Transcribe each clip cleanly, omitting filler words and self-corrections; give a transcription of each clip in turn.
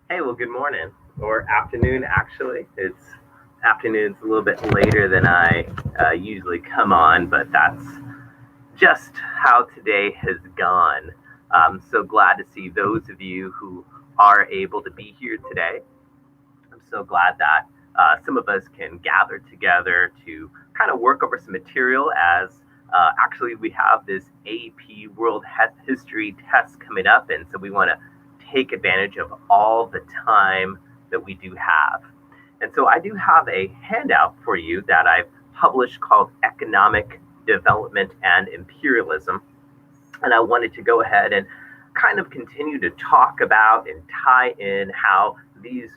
Hey, well, good morning or afternoon, actually. It's afternoon. It's a little bit later than I usually come on, but that's just how today has gone. I'm so glad to see those of you who are able to be here today. I'm so glad that some of us can gather together to kind of work over some material as actually we have this AP World History test coming up. And so we want to take advantage of all the time that we do have. And so I do have a handout for you that I've published called Economic Development and Imperialism. And I wanted to go ahead and kind of continue to talk about and tie in how these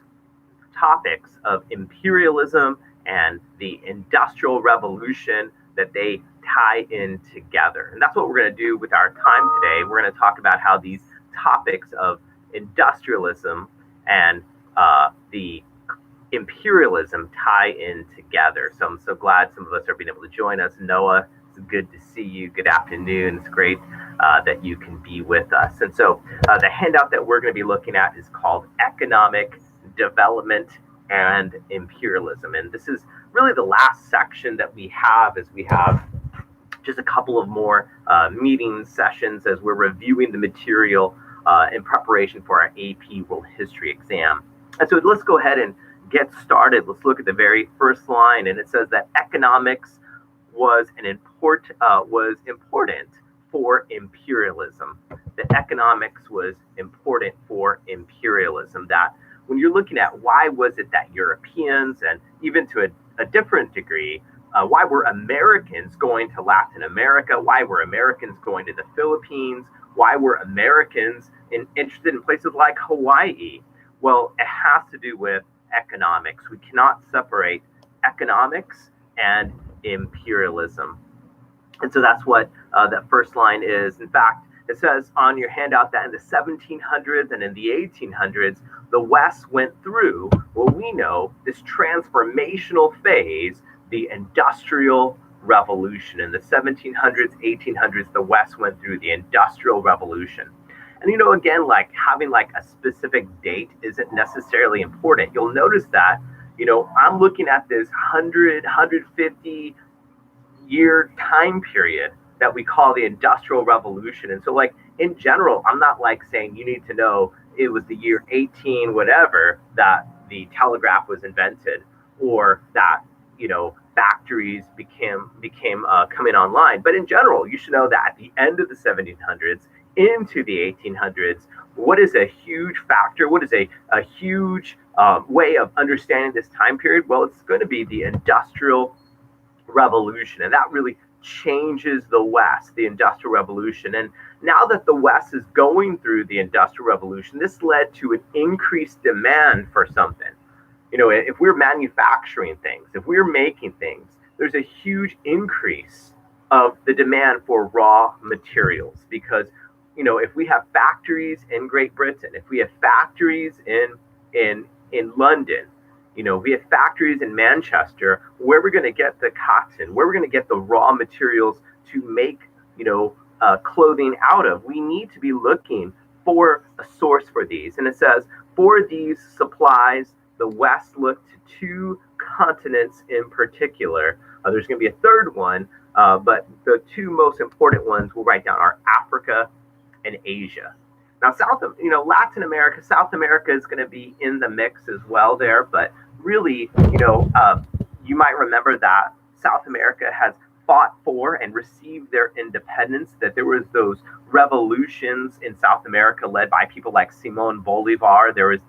topics of imperialism and the industrial revolution that they tie in together. And that's what we're going to do with our time today. We're going to talk about how these topics of industrialism and the imperialism tie in together. So I'm so glad some of us are being able to join us. Noah, it's good to see you. Good afternoon. It's great that you can be with us. And so the handout that we're going to be looking at is called Economic Development and Imperialism. And this is really the last section that we have, as we have just a couple of more meeting sessions as we're reviewing the material in preparation for our AP World History exam. And so let's go ahead and get started. Let's look at the very first line, and it says that economics was important for imperialism. The economics was important for imperialism. That when you're looking at why was it that Europeans, and even to a different degree, why were Americans going to Latin America? Why were Americans going to the Philippines? Why were Americans interested in places like Hawaii? Well, it has to do with economics. We cannot separate economics and imperialism. And so that's what that first line is. In fact, it says on your handout that in the 1700s and in the 1800s, the West went through what we know this transformational phase, the Industrial Revolution. In the 1700s, 1800s, the West went through the Industrial Revolution. And again, like having like a specific date isn't necessarily important. You'll notice that, I'm looking at this 150 year time period that we call the Industrial Revolution. And so, like, in general, I'm not like saying you need to know it was the year 18 whatever that the telegraph was invented, or that factories became coming online. But in general, you should know that at the end of the 1700s into the 1800s, what is a huge factor? What is a huge way of understanding this time period? Well, it's going to be the Industrial Revolution, and that really changes the West, the Industrial Revolution. And now that the West is going through the Industrial Revolution, this led to an increased demand for something. If we're manufacturing things, if we're making things, there's a huge increase of the demand for raw materials. Because if we have factories in Great Britain, if we have factories in London, we have factories in Manchester, where we're going to get the cotton, where we're going to get the raw materials to make clothing out of. We need to be looking for a source for these. And it says, for these supplies, the West looked to two continents in particular. There's going to be a third one, but the two most important ones we'll write down are Africa and Asia. Now, Latin America, South America is going to be in the mix as well there, but really, you might remember that South America has fought for and received their independence, that there was those revolutions in South America led by people like Simon Bolivar. There was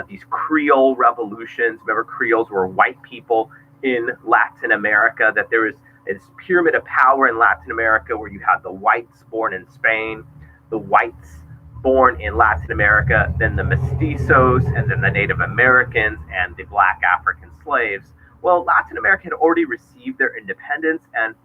these Creole revolutions. Remember, Creoles were white people in Latin America, that there was this pyramid of power in Latin America where you had the whites born in Spain, the whites born in Latin America, then the mestizos, and then the Native Americans and the black African slaves. Well, Latin America had already received their independence, and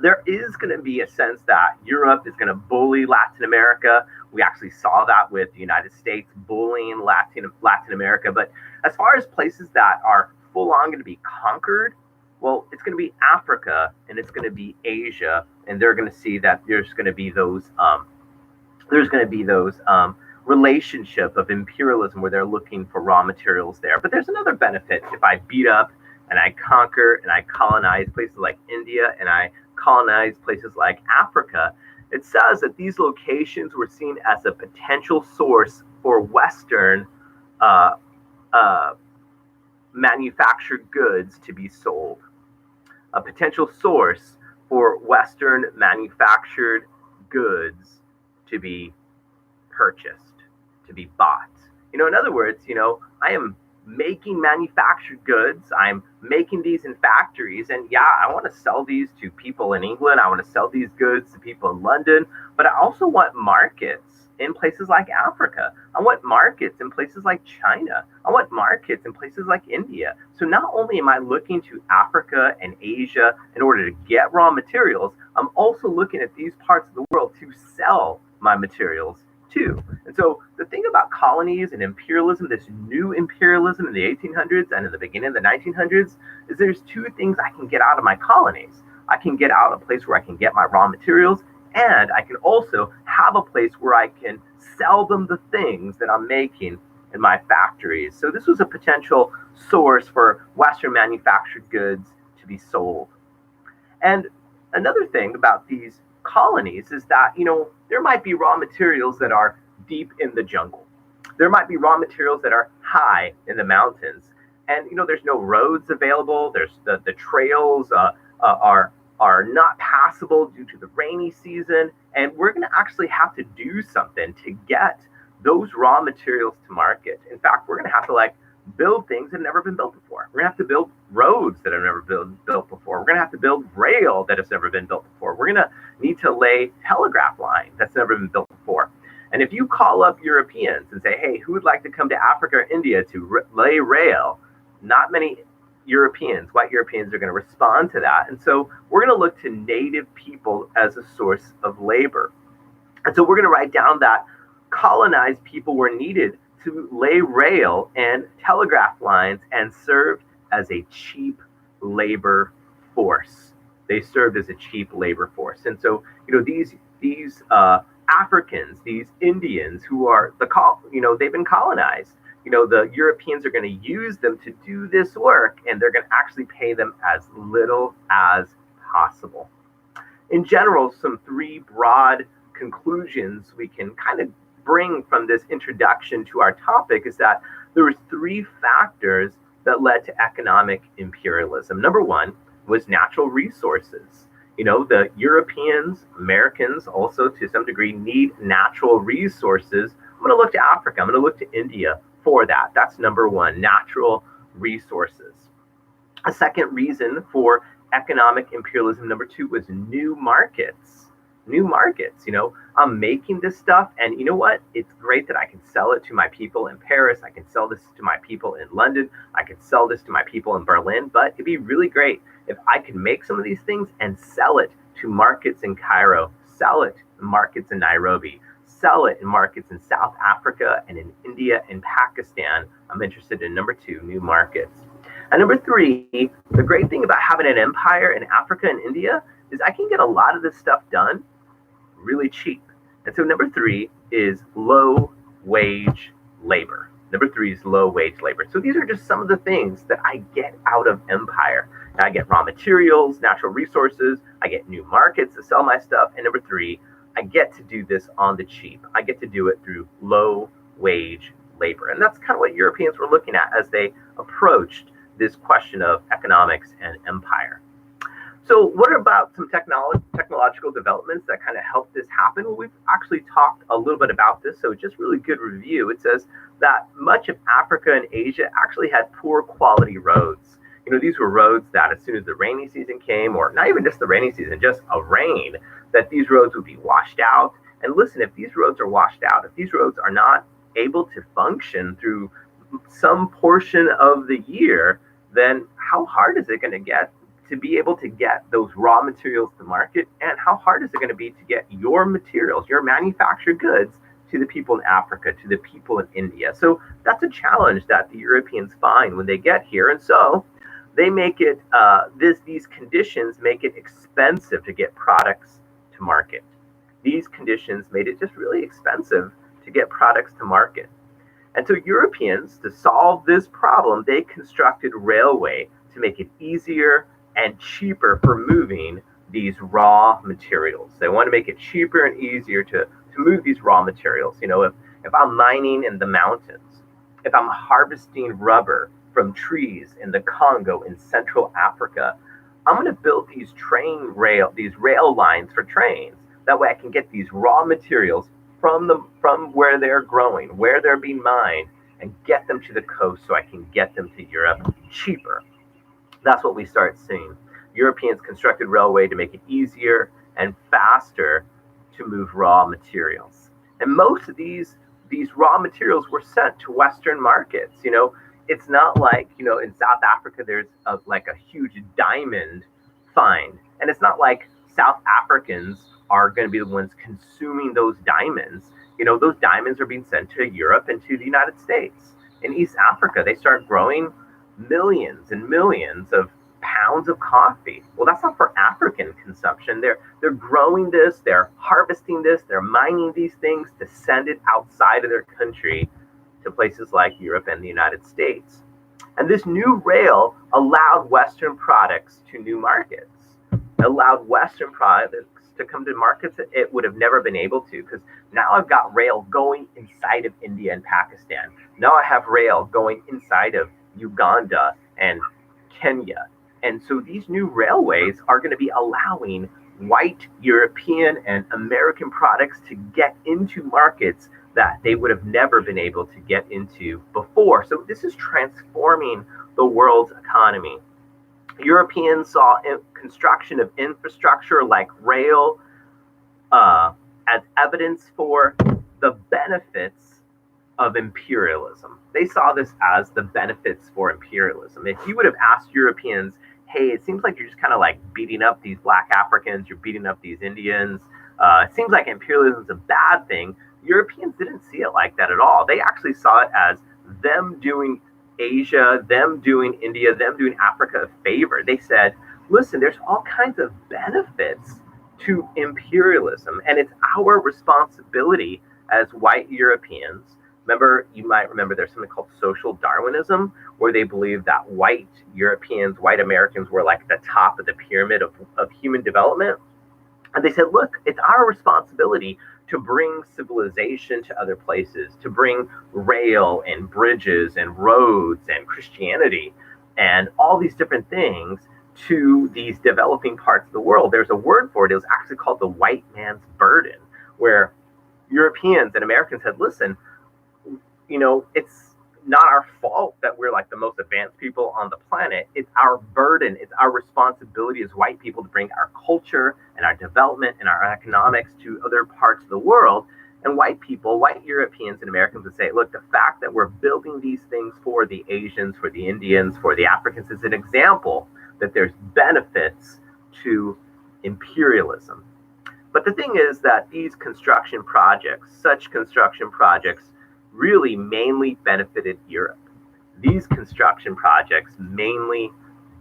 there is going to be a sense that Europe is going to bully Latin America. We actually saw that with the United States bullying Latin America. But as far as places that are full on going to be conquered, well, it's going to be Africa and it's going to be Asia, and they're going to see that there's going to be those relationship of imperialism where they're looking for raw materials there. But there's another benefit. If I beat up and I conquer and I colonize places like India and I colonize places like Africa, it says that these locations were seen as a potential source for Western uh, uh, manufactured goods to be sold, a potential source for Western manufactured goods to be purchased, to be bought. In other words, I am making manufactured goods. I'm making these in factories. And yeah, I want to sell these to people in England. I want to sell these goods to people in London. But I also want markets in places like Africa. I want markets in places like China. I want markets in places like India. So not only am I looking to Africa and Asia in order to get raw materials, I'm also looking at these parts of the world to sell my materials too. And so the thing about colonies and imperialism, this new imperialism in the 1800s and in the beginning of the 1900s, is there's two things I can get out of my colonies. I can get out a place where I can get my raw materials, and I can also have a place where I can sell them the things that I'm making in my factories. So this was a potential source for Western manufactured goods to be sold. And another thing about these colonies is that, there might be raw materials that are deep in the jungle. There might be raw materials that are high in the mountains. And, there's no roads available. There's the trails are not passable due to the rainy season. And we're going to actually have to do something to get those raw materials to market. In fact, we're going to have to build things that have never been built before. We're going to have to build roads that have never been built before. We're going to have to build rail that has never been built before. We're going to need to lay telegraph line that's never been built before. And if you call up Europeans and say, hey, who would like to come to Africa or India to lay rail? Not many white Europeans are going to respond to that. And so we're going to look to native people as a source of labor. And so we're going to write down that colonized people were needed to lay rail and telegraph lines and served as a cheap labor force. They served as a cheap labor force. And so, these Africans, these Indians who are they've been colonized. The Europeans are going to use them to do this work, and they're going to actually pay them as little as possible. In general, some three broad conclusions we can kind of bring from this introduction to our topic is that there was three factors that led to economic imperialism. Number one was natural resources. The Europeans, Americans also to some degree need natural resources. I'm going to look to Africa. I'm going to look to India for that. That's number one, natural resources. A second reason for economic imperialism, number two, was new markets. New markets. I'm making this stuff, and you know what? It's great that I can sell it to my people in Paris. I can sell this to my people in London. I can sell this to my people in Berlin. But it'd be really great if I could make some of these things and sell it to markets in Cairo, sell it to markets in Nairobi, sell it in markets in South Africa and in India and Pakistan. I'm interested in number two, new markets. And number three, the great thing about having an empire in Africa and India is I can get a lot of this stuff done really cheap. And so number three is low wage labor. Number three is low wage labor. So these are just some of the things that I get out of empire. I get raw materials, natural resources, I get new markets to sell my stuff. And number three, I get to do this on the cheap. I get to do it through low wage labor. And that's kind of what Europeans were looking at as they approached this question of economics and empire. So what about some technological developments that kind of helped this happen? Well, we've actually talked a little bit about this, so just really good review. It says that much of Africa and Asia actually had poor quality roads. These were roads that as soon as the rainy season came, or not even just the rainy season, just a rain, that these roads would be washed out. And listen, if these roads are washed out, if these roads are not able to function through some portion of the year, then how hard is it going to get to be able to get those raw materials to market? And how hard is it going to be to get your materials, your manufactured goods, to the people in Africa, to the people in India? So that's a challenge that the Europeans find when they get here. And so they make it, these conditions make it expensive to get products to market. These conditions made it just really expensive to get products to market. And so Europeans, to solve this problem, they constructed railway to make it easier and cheaper for moving these raw materials. They want to make it cheaper and easier to move these raw materials. If I'm mining in the mountains, if I'm harvesting rubber from trees in the Congo in Central Africa, I'm going to build these rail lines for trains. That way I can get these raw materials from where they're growing, where they're being mined, and get them to the coast so I can get them to Europe cheaper. That's what we start seeing. Europeans constructed railway to make it easier and faster to move raw materials. And most of these raw materials were sent to Western markets. It's not like, in South Africa, there's a huge diamond find. And it's not like South Africans are going to be the ones consuming those diamonds. Those diamonds are being sent to Europe and to the United States. In East Africa, they start growing millions and millions of pounds of coffee. Well, that's not for African consumption. They're growing this, they're harvesting this, they're mining these things to send it outside of their country to places like Europe and the United States. And this new rail allowed Western products to new markets. It allowed Western products to come to markets that it would have never been able to, because now I've got rail going inside of India and Pakistan. Now I have rail going inside of Uganda and Kenya. And so these new railways are going to be allowing white European and American products to get into markets that they would have never been able to get into before. So this is transforming the world's economy. Europeans saw construction of infrastructure like rail as evidence for the benefits of imperialism. They saw this as the benefits for imperialism. If you would have asked Europeans, hey, it seems like you're just kind of like beating up these Black Africans, you're beating up these Indians, it seems like imperialism is a bad thing, Europeans didn't see it like that at all. They actually saw it as them doing Asia, them doing India, them doing Africa a favor. They said, listen, there's all kinds of benefits to imperialism, and it's our responsibility as white Europeans. You might remember there's something called social Darwinism, where they believe that white Europeans, white Americans were like the top of the pyramid of human development. And they said, look, it's our responsibility to bring civilization to other places, to bring rail and bridges and roads and Christianity and all these different things to these developing parts of the world. There's a word for it. It was actually called the white man's burden, where Europeans and Americans said, listen, it's not our fault that we're like the most advanced people on the planet. It's our burden. It's our responsibility as white people to bring our culture and our development and our economics to other parts of the world. And white people, white Europeans and Americans would say, look, the fact that we're building these things for the Asians, for the Indians, for the Africans is an example that there's benefits to imperialism. But the thing is that these construction projects, such construction projects, really mainly benefited Europe. These construction projects mainly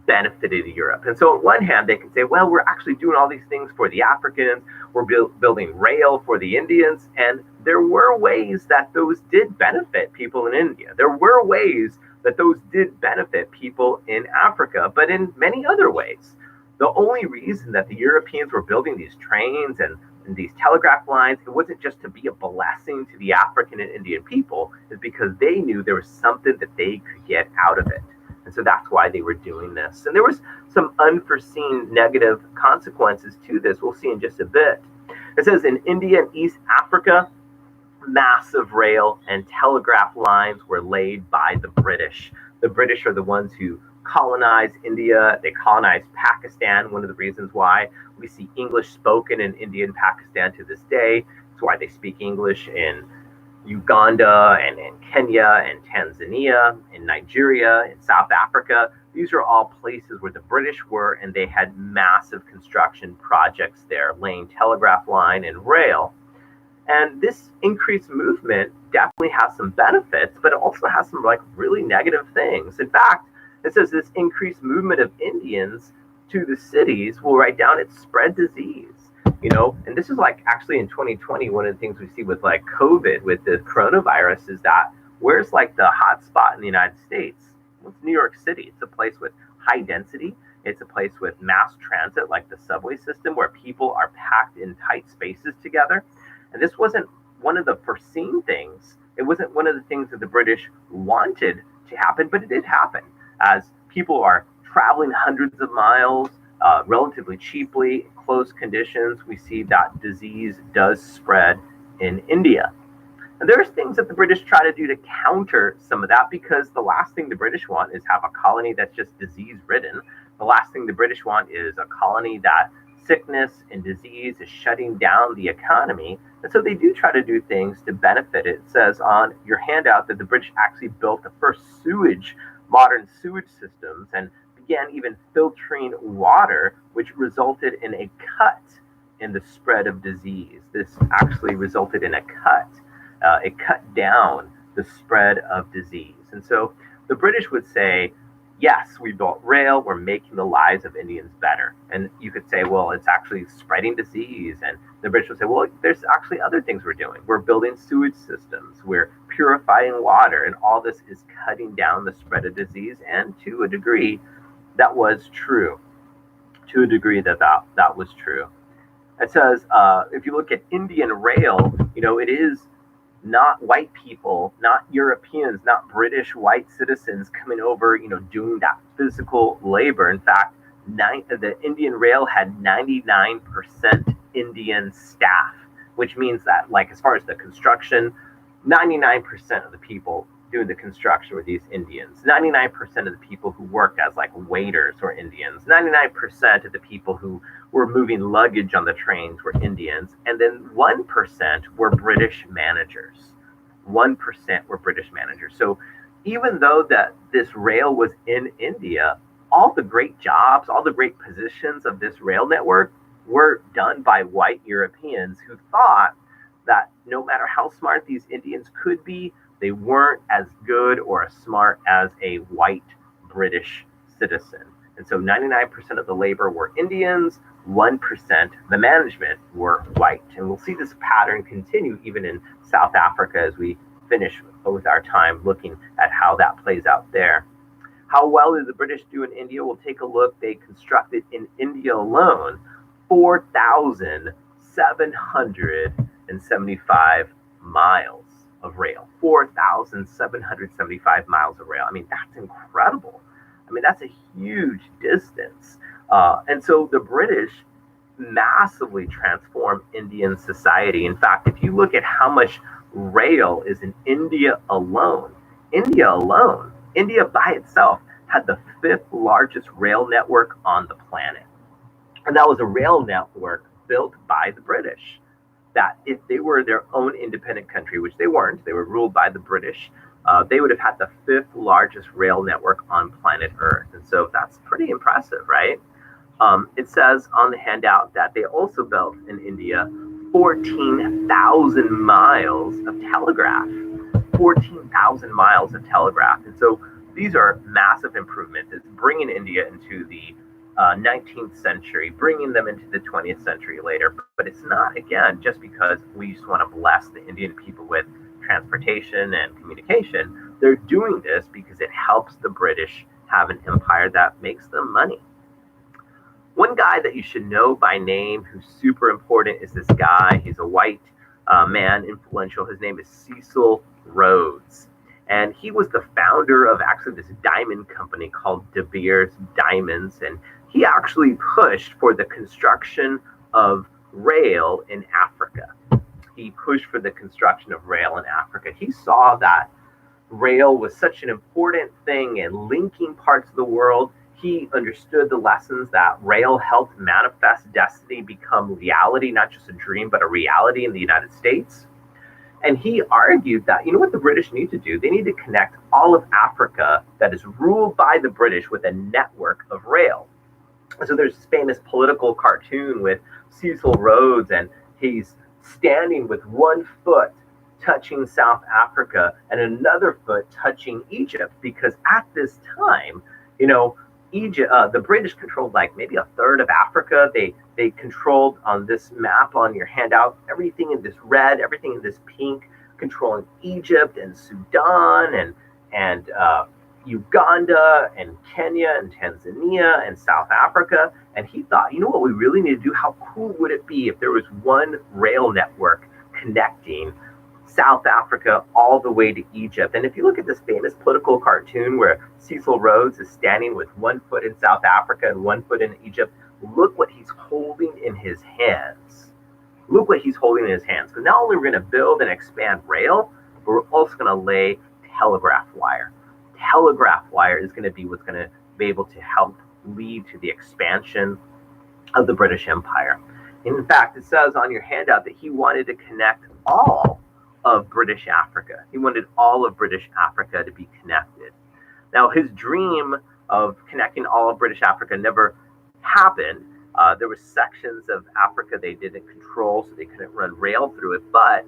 benefited Europe. And so on one hand, they can say, well, we're actually doing all these things for the Africans, we're building rail for the Indians, and there were ways that those did benefit people in India. There were ways that those did benefit people in Africa, but in many other ways. The only reason that the Europeans were building these trains and these telegraph lines, it wasn't just to be a blessing to the African and Indian people, is because they knew there was something that they could get out of it. And so that's why they were doing this. And there was some unforeseen negative consequences to this. We'll see in just a bit. It says in India and East Africa, massive rail and telegraph lines were laid by the British. The British are the ones who colonized India. They colonized Pakistan. One of the reasons why we see English spoken in India and Pakistan to this day. It's why they speak English in Uganda and in Kenya and Tanzania, in Nigeria, in South Africa. These are all places where the British were, and they had massive construction projects there, laying telegraph line and rail. And this increased movement definitely has some benefits, but it also has some really negative things. In fact, it says this increased movement of Indians to the cities will write down it spread disease. And this is like actually in 2020, one of the things we see with like COVID, with the coronavirus, is that where's like the hot spot in the United States? Well, it's New York City. It's a place with high density. It's a place with mass transit, like the subway system, where people are packed in tight spaces together. And this wasn't one of the foreseen things. It wasn't one of the things that the British wanted to happen, but it did happen as people are traveling hundreds of miles relatively cheaply, close conditions. We see that disease does spread in India. And there's things that the British try to do to counter some of that, because the last thing the British want is have a colony that's just disease ridden. The last thing the British want is a colony that sickness and disease is shutting down the economy. And so they do try to do things to benefit it. It says on your handout that the British actually built the first modern sewage systems, and began even filtering water, which resulted in a cut in the spread of disease. This actually resulted in a cut. It cut down the spread of disease. And so the British would say, yes, we built rail, we're making the lives of Indians better. And you could say, well, it's actually spreading disease. And the British would say, well, there's actually other things we're doing. We're building sewage systems, we're purifying water, and all this is cutting down the spread of disease. And to a degree, that was true. To a degree that was true. It says, if you look at Indian rail, it is not white people, not Europeans, not British white citizens coming over, doing that physical labor. In fact, the Indian Rail had 99% Indian staff, which means that, like, as far as the construction, 99% of the people doing the construction were these Indians. 99% of the people who worked as like waiters were Indians. 99% of the people who were moving luggage on the trains were Indians. And then 1% were British managers. 1% were British managers. So even though that this rail was in India, all the great jobs, all the great positions of this rail network were done by white Europeans who thought that no matter how smart these Indians could be, they weren't as good or as smart as a white British citizen. And so 99% of the labor were Indians, 1%, the management, were white. And we'll see this pattern continue even in South Africa as we finish with our time looking at how that plays out there. How well did the British do in India? We'll take a look. They constructed in India alone 4,775 miles of rail. 4,775 miles of rail. I mean, that's incredible. I mean, that's a huge distance. And so the British massively transformed Indian society. In fact, if you look at how much rail is in India alone, India by itself had the 5th largest rail network on the planet. And that was a rail network built by the British. That if they were their own independent country, which they weren't, they were ruled by the British, they would have had the 5th largest rail network on planet Earth. And so that's pretty impressive, right? It says on the handout that they also built in India 14,000 miles of telegraph. 14,000 miles of telegraph. And so these are massive improvements. It's bringing India into the 19th century, bringing them into the 20th century later. But it's not, again, just because we just want to bless the Indian people with transportation and communication. They're doing this because it helps the British have an empire that makes them money. One guy that you should know by name who's super important is this guy. He's a white man, influential. His name is Cecil Rhodes. And he was the founder of actually this diamond company called De Beers Diamonds. And he actually pushed for the construction of rail in Africa. He pushed for the construction of rail in Africa. He saw that rail was such an important thing in linking parts of the world. He understood the lessons that rail helped manifest destiny become reality, not just a dream, but a reality in the United States. And he argued that, you know what the British need to do? They need to connect all of Africa that is ruled by the British with a network of rail. So there's this famous political cartoon with Cecil Rhodes, and he's standing with one foot touching South Africa and another foot touching Egypt, because at this time, Egypt, the British controlled like maybe a third of Africa. They controlled on this map on your handout everything in this red, everything in this pink, controlling Egypt and Sudan and Uganda and Kenya and Tanzania and South Africa. And he thought, you know what we really need to do? How cool would it be if there was one rail network connecting South Africa all the way to Egypt? And if you look at this famous political cartoon where Cecil Rhodes is standing with one foot in South Africa and one foot in Egypt, look what he's holding in his hands. Look what he's holding in his hands. Because not only are we going to build and expand rail, but we're also going to lay telegraph wire. Telegraph wire is going to be what's going to be able to help lead to the expansion of the British Empire. And in fact, it says on your handout that he wanted to connect all of British Africa. He wanted all of British Africa to be connected. Now, his dream of connecting all of British Africa never happened. There were sections of Africa they didn't control, so they couldn't run rail through it. But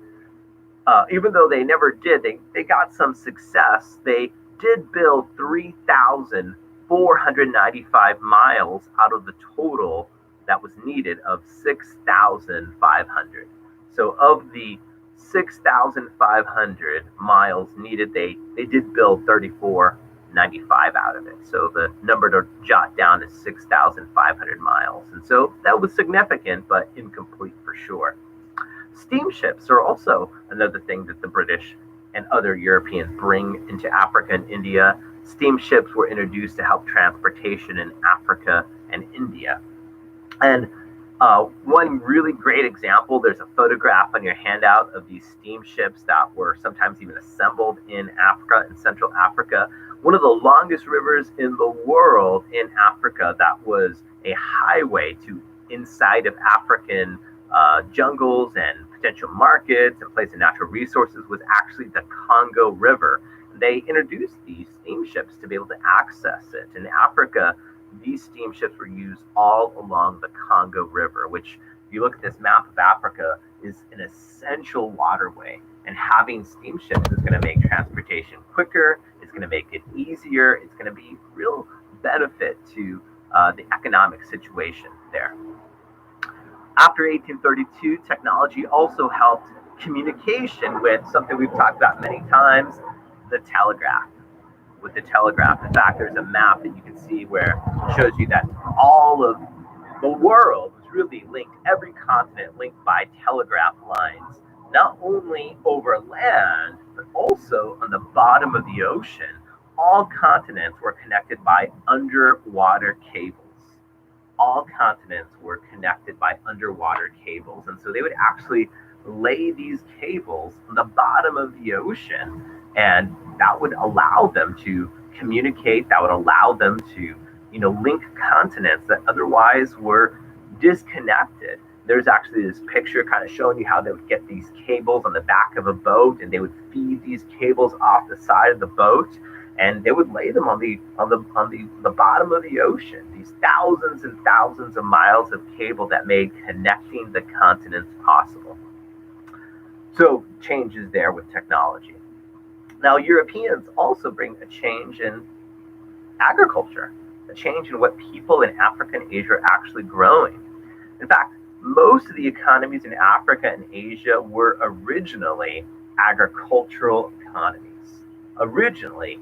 even though they never did, they got some success. They did build 3,495 miles out of the total that was needed of 6,500. So of the 6,500 miles needed, they did build 3,495 out of it. So the number to jot down is 6,500 miles. And so that was significant, but incomplete for sure. Steamships are also another thing that the British and other Europeans bring into Africa and India. Steamships were introduced to help transportation in Africa and India. And one really great example, there's a photograph on your handout of these steamships that were sometimes even assembled in Africa, in Central Africa. One of the longest rivers in the world in Africa that was a highway to inside of African jungles and potential markets and place of natural resources was actually the Congo River. They introduced these steamships to be able to access it. In Africa, these steamships were used all along the Congo River, which, if you look at this map of Africa, is an essential waterway. And having steamships is going to make transportation quicker. It's going to make it easier. It's going to be real benefit to the economic situation there. After 1832, technology also helped communication with something we've talked about many times, the telegraph. With the telegraph, in fact, there's a map that you can see where it shows you that all of the world was really linked, every continent linked by telegraph lines, not only over land, but also on the bottom of the ocean. All continents were connected by underwater cables. All continents were connected by underwater cables. And so they would actually lay these cables on the bottom of the ocean, and that would allow them to communicate, that would allow them to, link continents that otherwise were disconnected. There's actually this picture kind of showing you how they would get these cables on the back of a boat, and they would feed these cables off the side of the boat, and they would lay them on the bottom of the ocean. These thousands and thousands of miles of cable that made connecting the continents possible. So changes there with technology. Now, Europeans also bring a change in agriculture, a change in what people in Africa and Asia are actually growing. In fact, most of the economies in Africa and Asia were originally agricultural economies. Originally,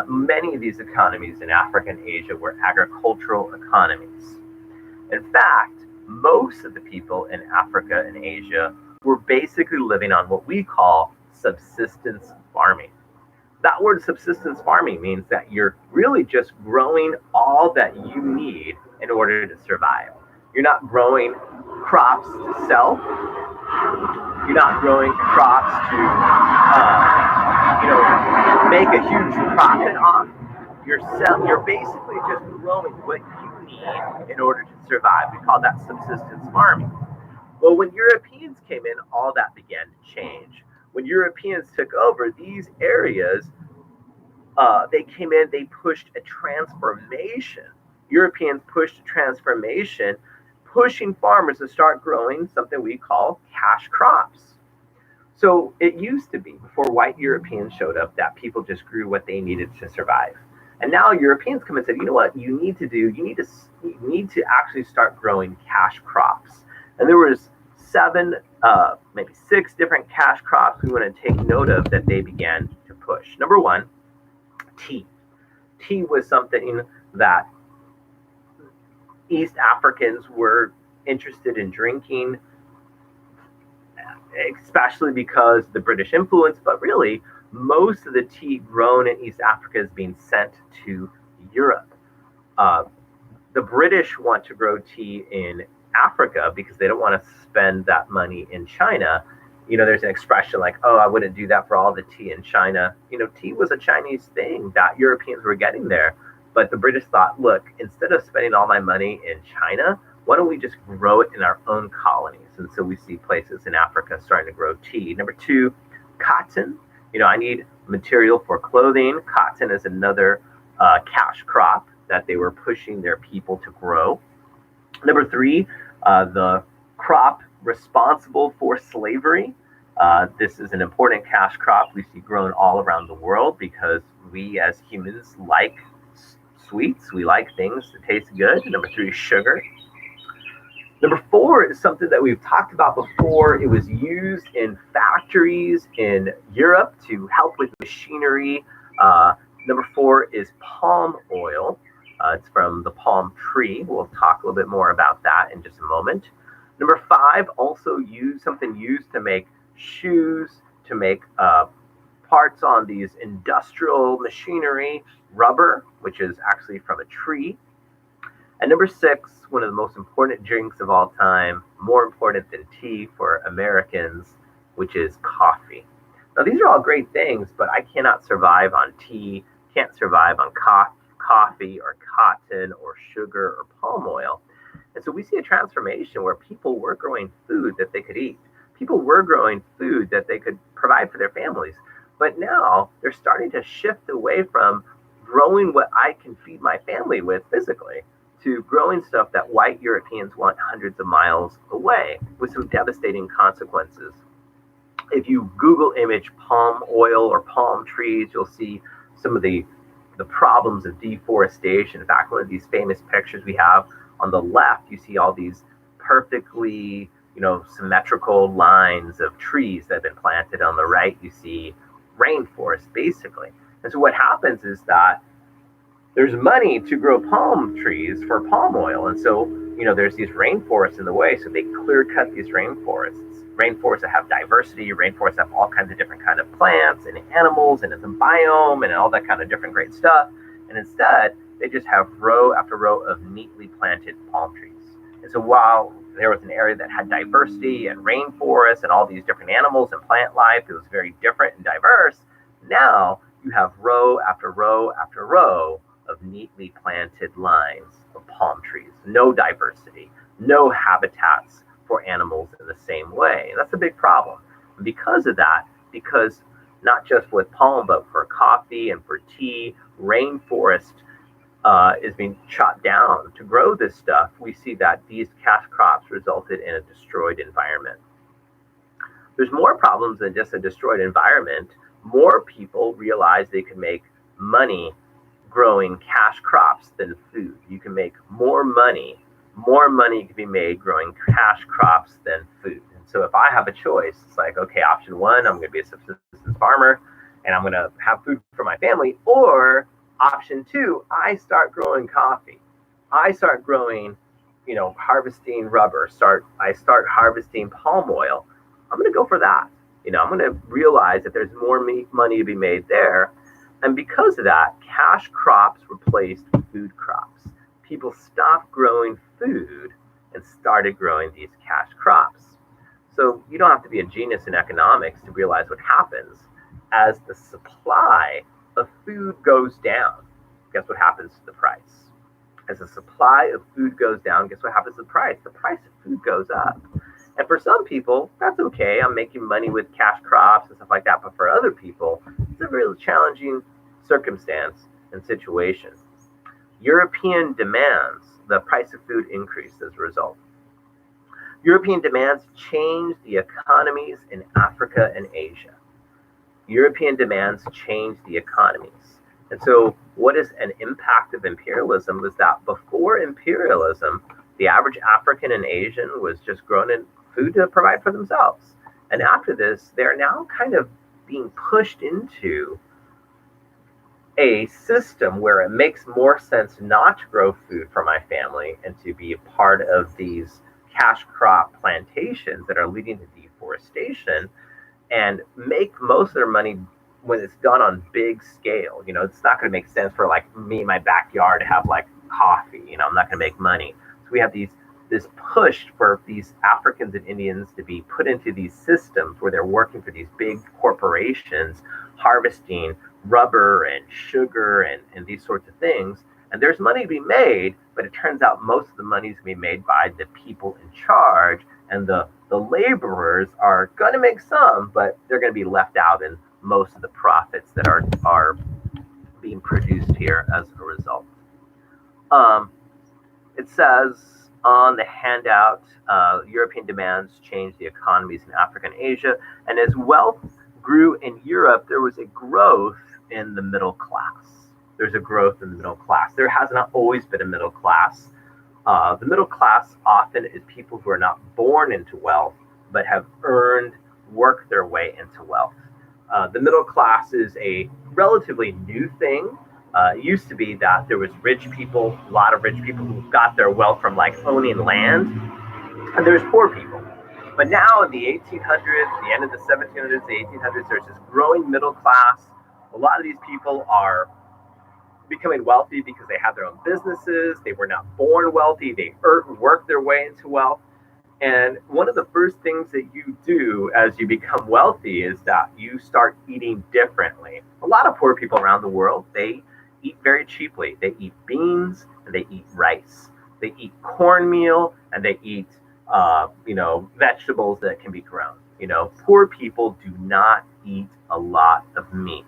many of these economies in Africa and Asia were agricultural economies. In fact, most of the people in Africa and Asia were basically living on what we call subsistence farming. That word subsistence farming means that you're really just growing all that you need in order to survive. You're not growing crops to sell. You're not growing crops to, make a huge profit on. You're basically just growing what you need in order to survive. We call that subsistence farming. Well, when Europeans came in, all that began to change. When Europeans took over these areas, they came in, they pushed a transformation. Europeans pushed a transformation, pushing farmers to start growing something we call cash crops. So it used to be, before white Europeans showed up, that people just grew what they needed to survive. And now Europeans come and said, you know what you need to do? You need to actually start growing cash crops. And there was seven, maybe six different cash crops we want to take note of that they began to push. Number one, tea. Tea was something that East Africans were interested in drinking, especially because of the British influence, but really most of the tea grown in East Africa is being sent to Europe. The British want to grow tea in Africa because they don't want to spend that money in China. There's an expression like, oh, I wouldn't do that for all the tea in China. Tea was a Chinese thing that Europeans were getting there. But the British thought, look, instead of spending all my money in China, why don't we just grow it in our own colonies? And so we see places in Africa starting to grow tea. Number two, cotton. I need material for clothing. Cotton is another cash crop that they were pushing their people to grow. Number three, the crop responsible for slavery. This is an important cash crop we see grown all around the world because we as humans like sweets. We like things that taste good. Number three is sugar. Number four is something that we've talked about before. It was used in factories in Europe to help with machinery. Number four is palm oil. It's from the palm tree. We'll talk a little bit more about that in just a moment. Number five, also used to make shoes, to make parts on these industrial machinery, rubber, which is actually from a tree. And number six, one of the most important drinks of all time, more important than tea for Americans, which is coffee. Now, these are all great things, but I cannot survive on tea, can't survive on coffee or cotton or sugar or palm oil. And so we see a transformation where people were growing food that they could eat. People were growing food that they could provide for their families. But now they're starting to shift away from growing what I can feed my family with physically to growing stuff that white Europeans want hundreds of miles away, with some devastating consequences. If you Google image palm oil or palm trees, you'll see some of the problems of deforestation. In fact, one of these famous pictures we have on the left, you see all these perfectly, symmetrical lines of trees that have been planted. On the right, you see rainforest, basically. And so what happens is that there's money to grow palm trees for palm oil. And so, there's these rainforests in the way. So they clear cut these rainforests. Rainforests that have diversity, rainforests have all kinds of different kind of plants and animals, and it's a biome and all that kind of different great stuff. And instead, they just have row after row of neatly planted palm trees. And so while there was an area that had diversity and rainforests and all these different animals and plant life, it was very different and diverse. Now you have row after row after row of neatly planted lines of palm trees. No diversity, no habitats for animals in the same way. And that's a big problem. And because of that, because not just with palm, but for coffee and for tea, rainforest is being chopped down to grow this stuff, we see that these cash crops resulted in a destroyed environment. There's more problems than just a destroyed environment. More people realize they can make money growing cash crops than food. You can make more money can be made growing cash crops than food. And so if I have a choice, it's like, okay, option one, I'm going to be a subsistence farmer and I'm going to have food for my family. Or option two, I start growing coffee. I start growing, harvesting rubber. I start harvesting palm oil. I'm going to go for that. I'm going to realize that there's more money to be made there. And because of that, cash crops replaced food crops. People stopped growing food and started growing these cash crops. So you don't have to be a genius in economics to realize what happens as the supply of food goes down. Guess what happens to the price? As the supply of food goes down, guess what happens to the price? The price of food goes up. And for some people, that's okay. I'm making money with cash crops and stuff like that. But for other people, it's a really challenging circumstance and situation. European demands, the price of food increased as a result. European demands changed the economies in Africa and Asia. European demands changed the economies. And so what is an impact of imperialism was that before imperialism, the average African and Asian was just growing in food to provide for themselves. And after this, they're now kind of being pushed into a system where it makes more sense not to grow food for my family and to be a part of these cash crop plantations that are leading to deforestation and make most of their money when it's done on big scale. It's not going to make sense for like me in my backyard to have like coffee. I'm not going to make money. So we have this push for these Africans and Indians to be put into these systems where they're working for these big corporations, harvesting rubber and sugar and these sorts of things. And there's money to be made, but it turns out most of the money is going to be made by the people in charge, and the laborers are going to make some, but they're going to be left out in most of the profits that are being produced here as a result. It says on the handout, European demands changed the economies in Africa and Asia, and as wealth grew in Europe, there was a growth in the middle class. There's a growth in the middle class. There has not always been a middle class. The middle class often is people who are not born into wealth, but have worked their way into wealth. The middle class is a relatively new thing. It used to be that there was rich people, a lot of rich people who got their wealth from like owning land, and there's poor people. But now in the 1800s, the end of the 1700s, the 1800s, there's this growing middle class. A lot of these people are becoming wealthy because they have their own businesses. They were not born wealthy. They worked their way into wealth. And one of the first things that you do as you become wealthy is that you start eating differently. A lot of poor people around the world, they eat very cheaply. They eat beans and they eat rice. They eat cornmeal and they eat vegetables that can be grown. Poor people do not eat a lot of meat.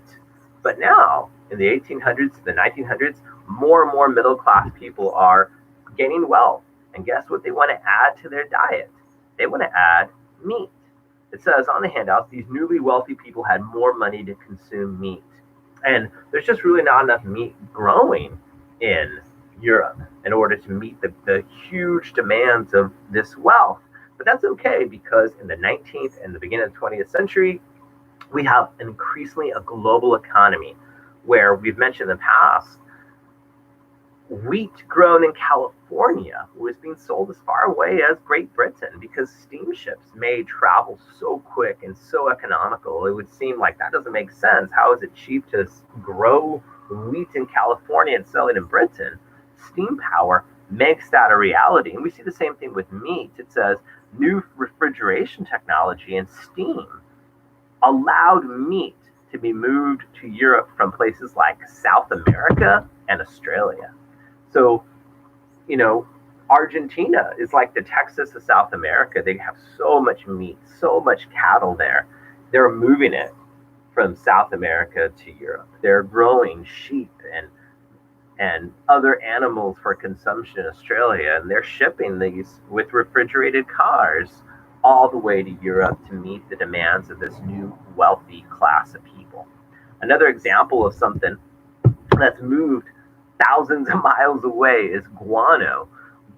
But now, in the 1800s to the 1900s, more and more middle class people are gaining wealth. And guess what they want to add to their diet? They want to add meat. It says on the handout, these newly wealthy people had more money to consume meat. And there's just really not enough meat growing in Europe in order to meet the huge demands of this wealth. But that's okay, because in the 19th and the beginning of the 20th century, we have increasingly a global economy where we've mentioned in the past, wheat grown in California was being sold as far away as Great Britain because steamships made travel so quick and so economical. It would seem like that doesn't make sense. How is it cheap to grow wheat in California and sell it in Britain? Steam power makes that a reality. And we see the same thing with meat. It says new refrigeration technology and steam allowed meat to be moved to Europe from places like South America and Australia. So, Argentina is like the Texas of South America. They have so much meat, so much cattle there. They're moving it from South America to Europe. They're growing sheep and other animals for consumption in Australia, and they're shipping these with refrigerated cars all the way to Europe to meet the demands of this new wealthy class of people. Another example of something that's moved thousands of miles away is guano.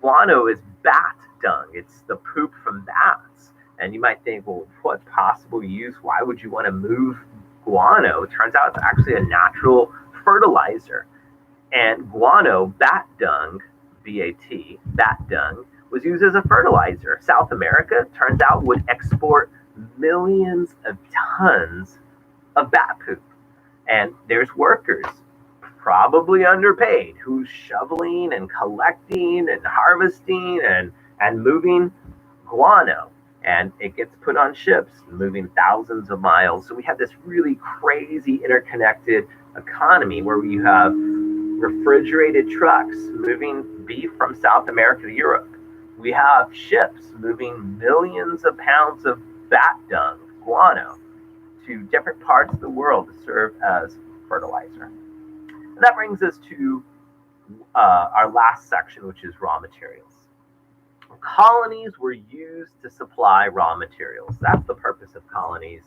Guano is bat dung. It's the poop from bats. And you might think, well, what possible use? Why would you want to move guano? It turns out it's actually a natural fertilizer. And guano, bat dung, B-A-T, bat dung, was used as a fertilizer. South America, turns out, would export millions of tons of bat poop. And there's workers, probably underpaid, who's shoveling and collecting and harvesting and moving guano. And it gets put on ships, moving thousands of miles. So we have this really crazy interconnected economy where you have refrigerated trucks moving beef from South America to Europe. We have ships moving millions of pounds of bat dung, guano, to different parts of the world to serve as fertilizer. And that brings us to our last section, which is raw materials. Colonies were used to supply raw materials. That's the purpose of colonies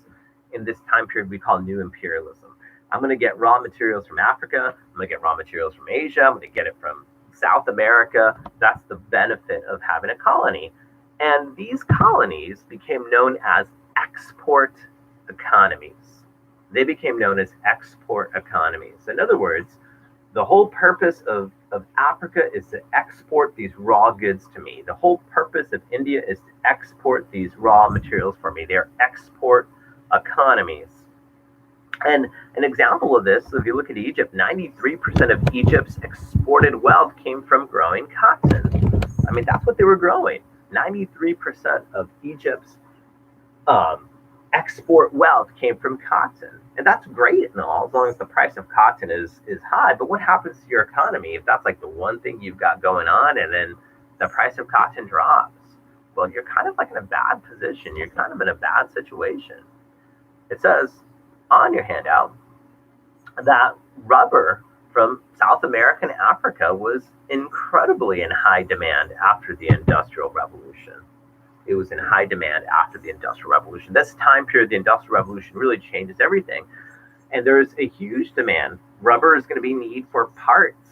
in this time period we call New Imperialism. I'm going to get raw materials from Africa. I'm going to get raw materials from Asia. I'm going to get it from South America. That's the benefit of having a colony. And these colonies became known as export economies. They became known as export economies. In other words, the whole purpose of Africa is to export these raw goods to me. The whole purpose of India is to export these raw materials for me. They're export economies. And an example of this, if you look at Egypt, 93% of Egypt's exported wealth came from growing cotton. I mean, that's what they were growing. 93% of Egypt's export wealth came from cotton. And that's great and all, as long as the price of cotton is high. But what happens to your economy if that's like the one thing you've got going on and then the price of cotton drops? Well, you're kind of like in a bad position. You're kind of in a bad situation. It says on your handout that rubber from South America and Africa was incredibly in high demand after the Industrial Revolution. It was in high demand after the Industrial Revolution. This time period, the Industrial Revolution really changes everything. And there's a huge demand. Rubber is going to be needed for parts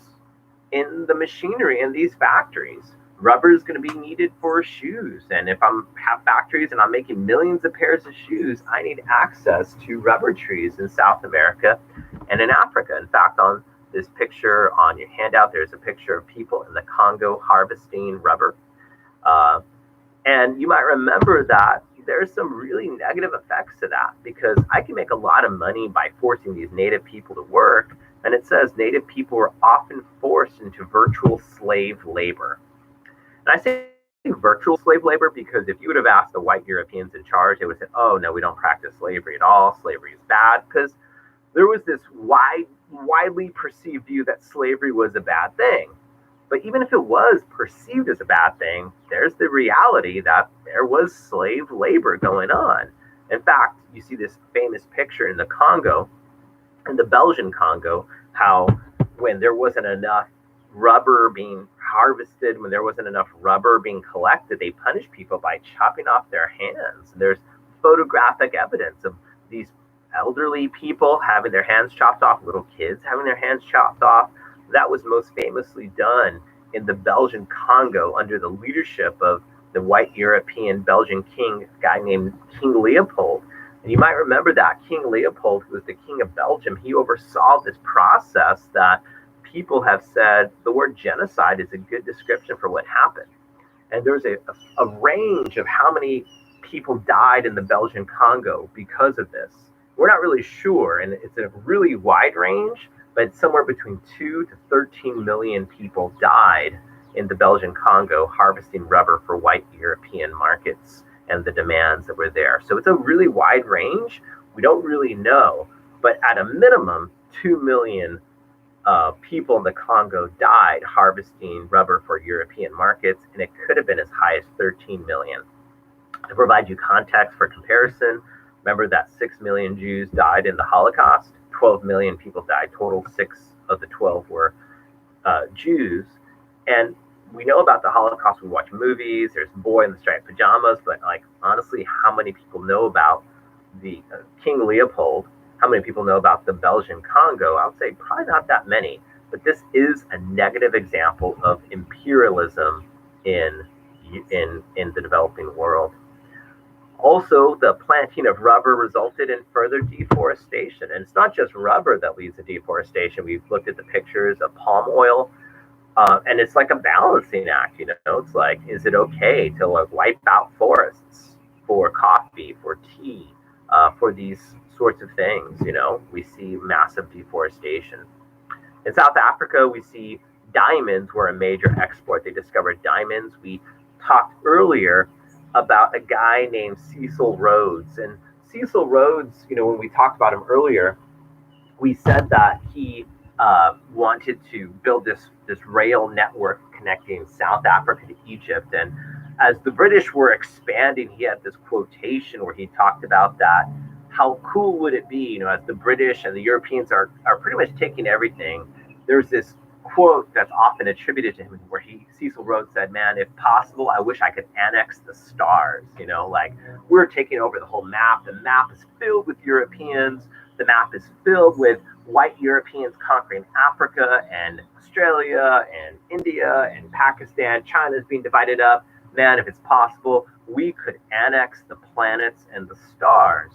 in the machinery in these factories. Rubber is going to be needed for shoes. And if I have factories and I'm making millions of pairs of shoes, I need access to rubber trees in South America and in Africa. In fact, on this picture on your handout, there's a picture of people in the Congo harvesting rubber. And you might remember that there's some really negative effects to that, because I can make a lot of money by forcing these native people to work. And it says native people were often forced into virtual slave labor. And I say virtual slave labor because if you would have asked the white Europeans in charge, they would say, oh, no, we don't practice slavery at all. Slavery is bad, because there was this widely perceived view that slavery was a bad thing. But even if it was perceived as a bad thing, there's the reality that there was slave labor going on. In fact, you see this famous picture in the Congo, in the Belgian Congo, how when there wasn't enough rubber being harvested, when there wasn't enough rubber being collected, they punished people by chopping off their hands. There's photographic evidence of these elderly people having their hands chopped off, little kids having their hands chopped off. That was most famously done in the Belgian Congo under the leadership of the white European Belgian king, a guy named King Leopold. And you might remember that King Leopold, who was the king of Belgium, he oversaw this process that people have said the word genocide is a good description for what happened. And there's a range of how many people died in the Belgian Congo because of this. We're not really sure, and it's a really wide range, but somewhere between 2 to 13 million people died in the Belgian Congo harvesting rubber for white European markets and the demands that were there. So it's a really wide range. We don't really know, but at a minimum, 2 million people in the Congo died harvesting rubber for European markets, and it could have been as high as 13 million. To provide you context for comparison, remember that 6 million Jews died in the Holocaust. 12 million people died total. 6 of the 12 were Jews. And we know about the Holocaust. We watch movies. There's Boy in the Striped Pajamas. But like, honestly, how many people know about the King Leopold? How many people know about the Belgian Congo? I would say probably not that many. But this is a negative example of imperialism in the developing world. Also, the planting of rubber resulted in further deforestation. And it's not just rubber that leads to deforestation. We've looked at the pictures of palm oil, and it's like a balancing act. You know, it's like, is it okay to like wipe out forests for coffee, for tea, for these sorts of things? You know, we see massive deforestation. In South Africa, we see diamonds were a major export. They discovered diamonds. We talked earlier about a guy named Cecil Rhodes. And Cecil Rhodes, you know, when we talked about him earlier, we said that he wanted to build this rail network connecting South Africa to Egypt. And as the British were expanding, he had this quotation where he talked about that. How cool would it be, you know, as the British and the Europeans are pretty much taking everything. There's this quote that's often attributed to him where Cecil Rhodes said, man, if possible, I wish I could annex the stars. You know, like, we're taking over the whole map. The map is filled with Europeans. The map is filled with white Europeans conquering Africa and Australia and India and Pakistan. China is being divided up. Man, if it's possible, we could annex the planets and the stars.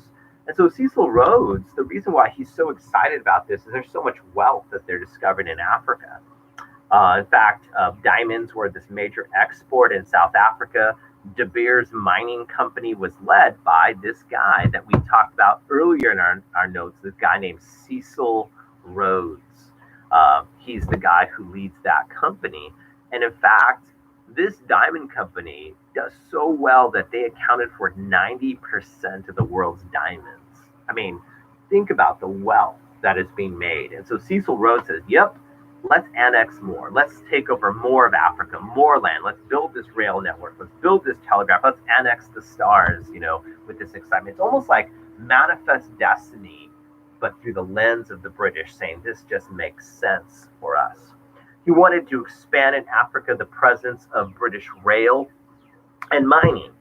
And so Cecil Rhodes, the reason why he's so excited about this is there's so much wealth that they're discovering in Africa. In fact, diamonds were this major export in South Africa. De Beers Mining Company was led by this guy that we talked about earlier in our notes, this guy named Cecil Rhodes. He's the guy who leads that company. And in fact, this diamond company does so well that they accounted for 90% of the world's diamonds. I mean, think about the wealth that is being made. And so Cecil Rhodes says, yep, let's annex more. Let's take over more of Africa, more land. Let's build this rail network. Let's build this telegraph. Let's annex the stars, with this excitement. It's almost like manifest destiny, but through the lens of the British, saying this just makes sense for us. He wanted to expand in Africa the presence of British rail and mining.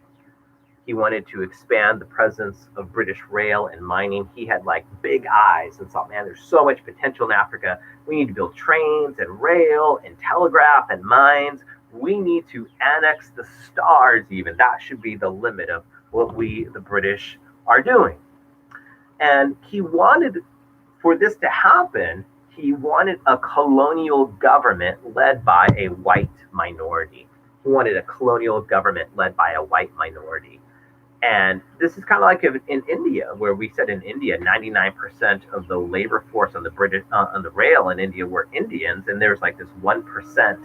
He wanted to expand the presence of British rail and mining. He had like big eyes and thought, man, there's so much potential in Africa. We need to build trains and rail and telegraph and mines. We need to annex the stars even. That should be the limit of what we, the British, are doing. And he wanted, for this to happen, he wanted a colonial government led by a white minority. He wanted a colonial government led by a white minority. And this is kind of like in India, where we said in India, 99% of the labor force on the British on the rail in India were Indians, and there's like this 1%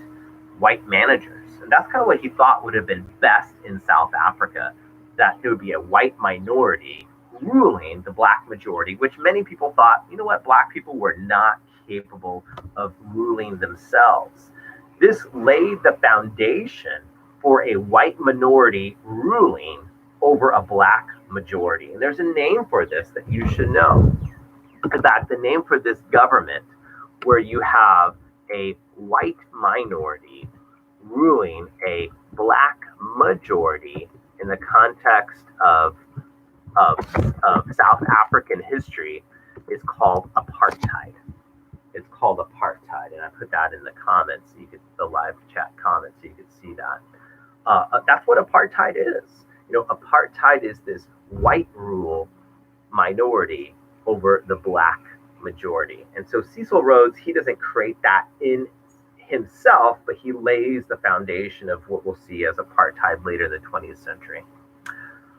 white managers. And that's kind of what he thought would have been best in South Africa, that there would be a white minority ruling the black majority, which many people thought, black people were not capable of ruling themselves. This laid the foundation for a white minority ruling over a black majority. And there's a name for this that you should know. In fact, the name for this government, where you have a white minority ruling a black majority in the context of South African history, is called apartheid. It's called apartheid, and I put that in the comments, the live chat comments, so you could see that. That's what apartheid is. Apartheid is this white rule minority over the black majority. And so Cecil Rhodes, he doesn't create that in himself, but he lays the foundation of what we'll see as apartheid later in the 20th century.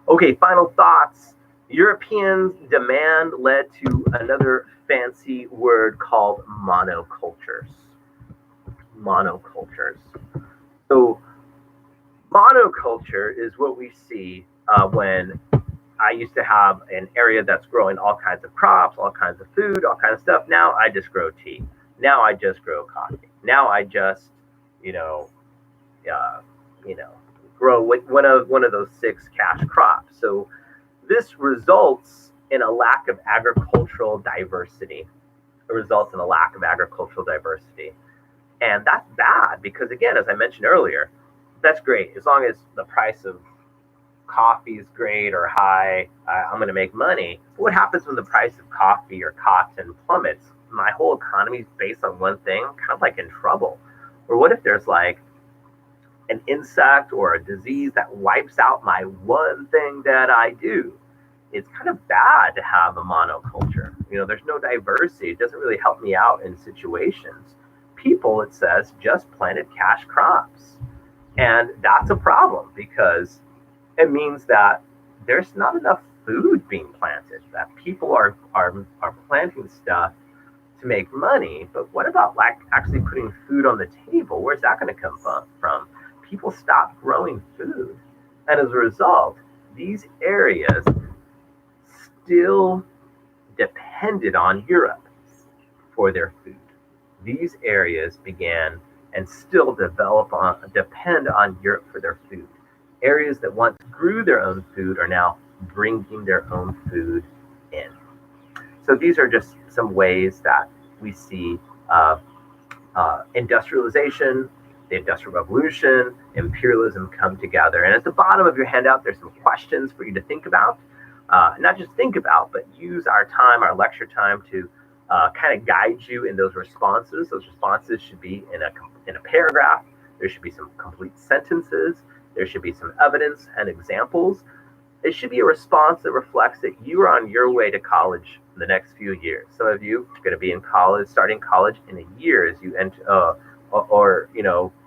Okay, final thoughts. Europeans' demand led to another fancy word called monocultures. Monocultures. So monoculture is what we see when I used to have an area that's growing all kinds of crops, all kinds of food, all kinds of stuff. Now I just grow tea. Now I just grow coffee. Now I just, grow one of those 6 cash crops. So this results in a lack of agricultural diversity. It results in a lack of agricultural diversity. And that's bad because, again, as I mentioned earlier, that's great. As long as the price of coffee is great or high, I'm going to make money. But what happens when the price of coffee or cotton plummets? My whole economy is based on one thing, kind of like in trouble. Or what if there's like an insect or a disease that wipes out my one thing that I do? It's kind of bad to have a monoculture. There's no diversity. It doesn't really help me out in situations. People, it says, just planted cash crops. And that's a problem because it means that there's not enough food being planted, that people are planting stuff to make money. But what about like actually putting food on the table? Where's that going to come from? People stopped growing food. And as a result, these areas still depended on Europe for their food. These areas began and still depend on Europe for their food. Areas that once grew their own food are now bringing their own food in. So these are just some ways that we see industrialization, the Industrial Revolution, imperialism come together. And at the bottom of your handout, there's some questions for you to think about. not just think about, but use our time, our lecture time, to kind of guide you in those responses. Those responses should be in a paragraph. There should be some complete sentences. There should be some evidence and examples. It should be a response that reflects that you are on your way to college in the next few years. Some of you are going to be in college, starting college in a year as you enter, or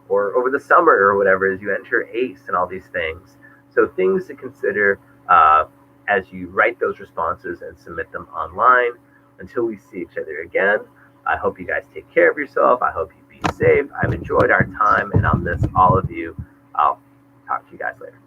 over the summer or whatever, as you enter ACE and all these things. So things to consider as you write those responses and submit them online. Until we see each other again, I hope you guys take care of yourself. I hope you be safe. I've enjoyed our time, and I'll miss all of you. I'll talk to you guys later.